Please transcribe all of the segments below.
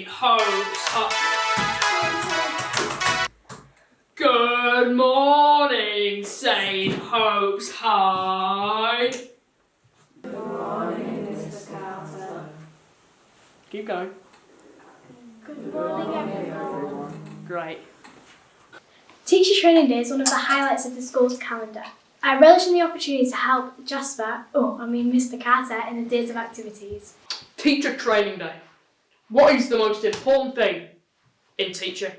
St. Hope's High. Good morning, St. Hope's High. Good morning, Mr. Carter. Keep going. Good morning, everyone. Great. Teacher Training Day is one of the highlights of the school's calendar. I relish in the opportunity to help Mr. Carter in the days of activities. Teacher Training Day. What is the most important thing in teaching?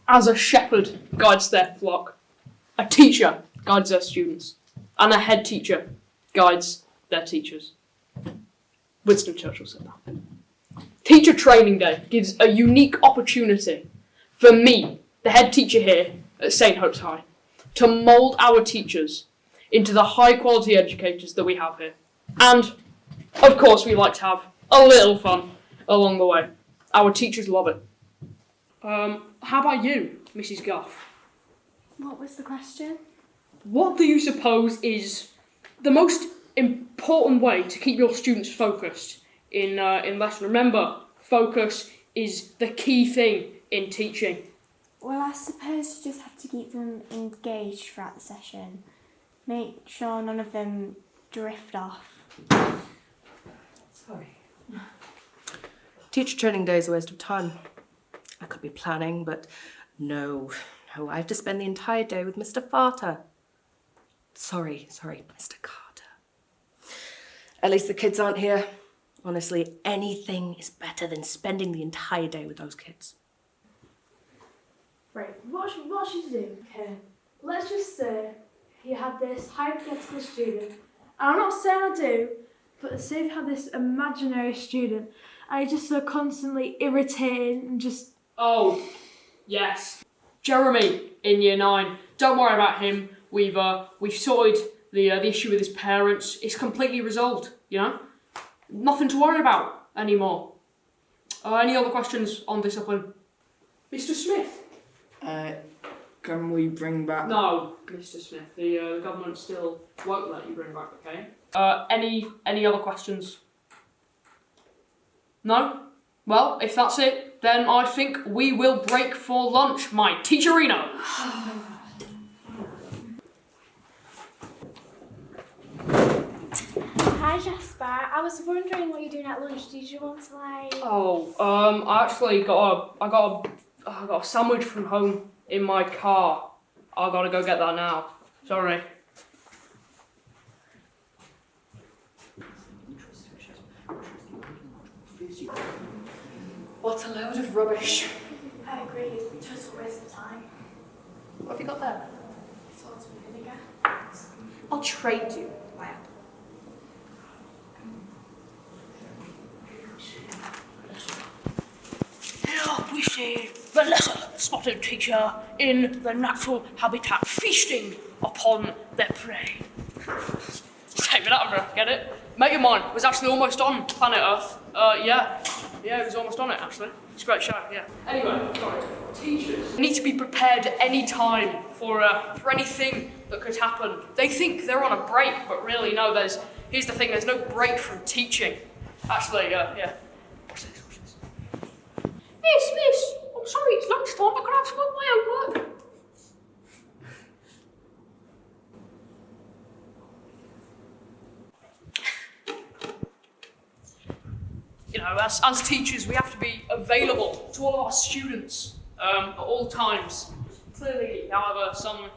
As a shepherd guides their flock, a teacher guides their students, and a head teacher guides their teachers. Winston Churchill said that. Teacher Training Day gives a unique opportunity for me, the head teacher here at St. Hope's High, to mould our teachers into the high quality educators that we have here. And, of course, we like to have a little fun along the way. Our teachers love it. How about you, Mrs. Goff? What was the question? What do you suppose is the most important way to keep your students focused in lesson? Remember, focus is the key thing in teaching. Well, I suppose you just have to keep them engaged throughout the session. Make sure none of them drift off. Sorry. Teacher Training Day is a waste of time. I could be planning, but no, I have to spend the entire day with Mr. Farter. Sorry, Mr. Carter. At least the kids aren't here. Honestly, anything is better than spending the entire day with those kids. Right, what should you do? Okay, let's just say you had this hypothetical student, and I'm not saying I do, but say you had this imaginary student, and he's just so constantly irritating and just... Oh, yes. Jeremy in Year 9. Don't worry about him. We've sorted the issue with his parents. It's completely resolved, you know? Nothing to worry about anymore. Any other questions on discipline? Mr. Smith? Can we bring back... No, Mr. Smith. The government still won't let you bring back, okay? Any other questions? No? Well, if that's it, then I think we will break for lunch, my teacherino. Hi Jasper, I was wondering what you're doing at lunch. Did you want to I actually got a sandwich from home in my car. I gotta go get that now. Sorry. What a load of rubbish. I agree, just a waste of time. What have you got there? Salt and vinegar. I'll trade you. Here we see the lesser spotted teacher in the natural habitat, feasting upon their prey. Take it out, bro. Get it? Mate of mine was actually almost on planet Earth. Yeah, he was almost on it, actually. It's a great show, yeah. Anyway, sorry. Teachers need to be prepared at any time for anything that could happen. They think they're on a break, but really, no, here's the thing, there's no break from teaching. Actually, yeah. Watch this. Miss, I'm sorry, it's lunchtime, but can I have some of my homework? You know, as teachers, we have to be available to all of our students at all times. Clearly, however, some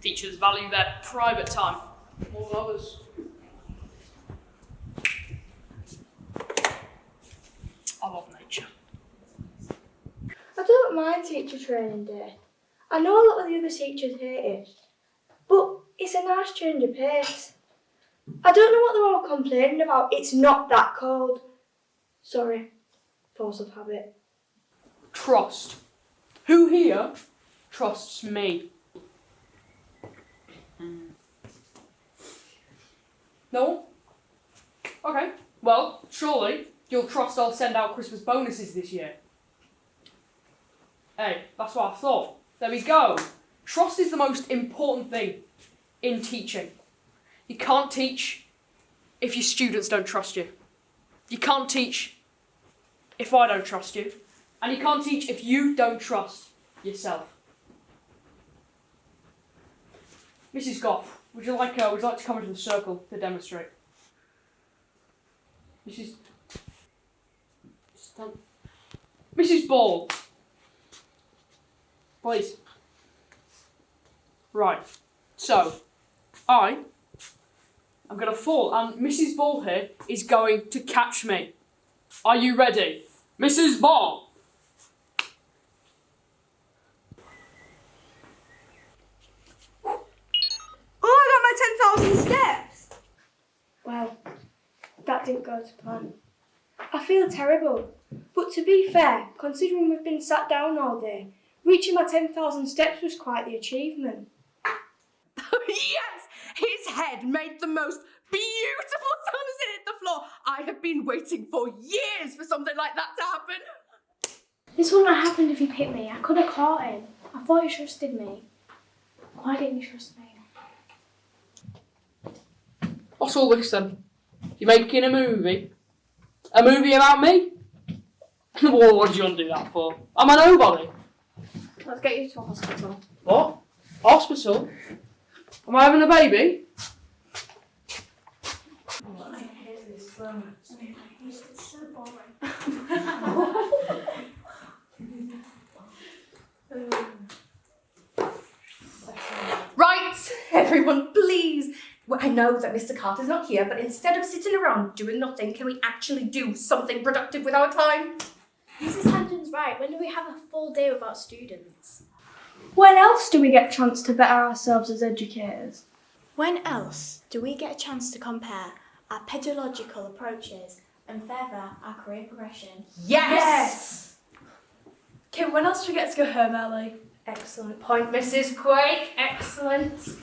teachers value their private time more than others. I love nature. I don't mind Teacher Training Day. I know a lot of the other teachers hate it, but it's a nice change of pace. I don't know what they're all complaining about. It's not that cold. Sorry, force of habit. Trust. Who here trusts me? No? Okay, well, surely you'll trust I'll send out Christmas bonuses this year. Hey, that's what I thought. There we go. Trust is the most important thing in teaching. You can't teach if your students don't trust you. You can't teach if I don't trust you. And you can't teach if you don't trust yourself. Mrs. Goff, would you like to come into the circle to demonstrate? Mrs. Ball. Please. Right. So, I'm going to fall, and Mrs. Ball here is going to catch me. Are you ready? Mrs. Ball! Oh, I got my 10,000 steps! Well, that didn't go to plan. I feel terrible. But to be fair, considering we've been sat down all day, reaching my 10,000 steps was quite the achievement. Yes! His head made the most beautiful sound as it hit the floor. I have been waiting for years for something like that to happen. This wouldn't have happened if he picked me. I could have caught him. I thought he trusted me. Why didn't you trust me? What's all this then? You're making a movie? A movie about me? Well, what did you want to do that for? I'm a nobody. Let's get you to a hospital. What? Hospital? Am I having a baby? Right, everyone, please. Well, I know that Mr. Carter's not here, but instead of sitting around doing nothing, can we actually do something productive with our time? Mrs. Hampton's right. When do we have a full day without students? When else do we get a chance to better ourselves as educators? When else do we get a chance to compare our pedagogical approaches and further our career progression? Yes! Kim, when else do we get to go home early? Excellent point, Mrs. Quake. Excellent.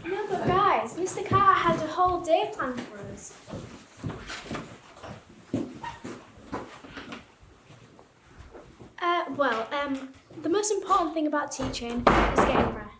No, but guys, Mr. Carter had a whole day planned for us. The most important thing about teaching is getting rest.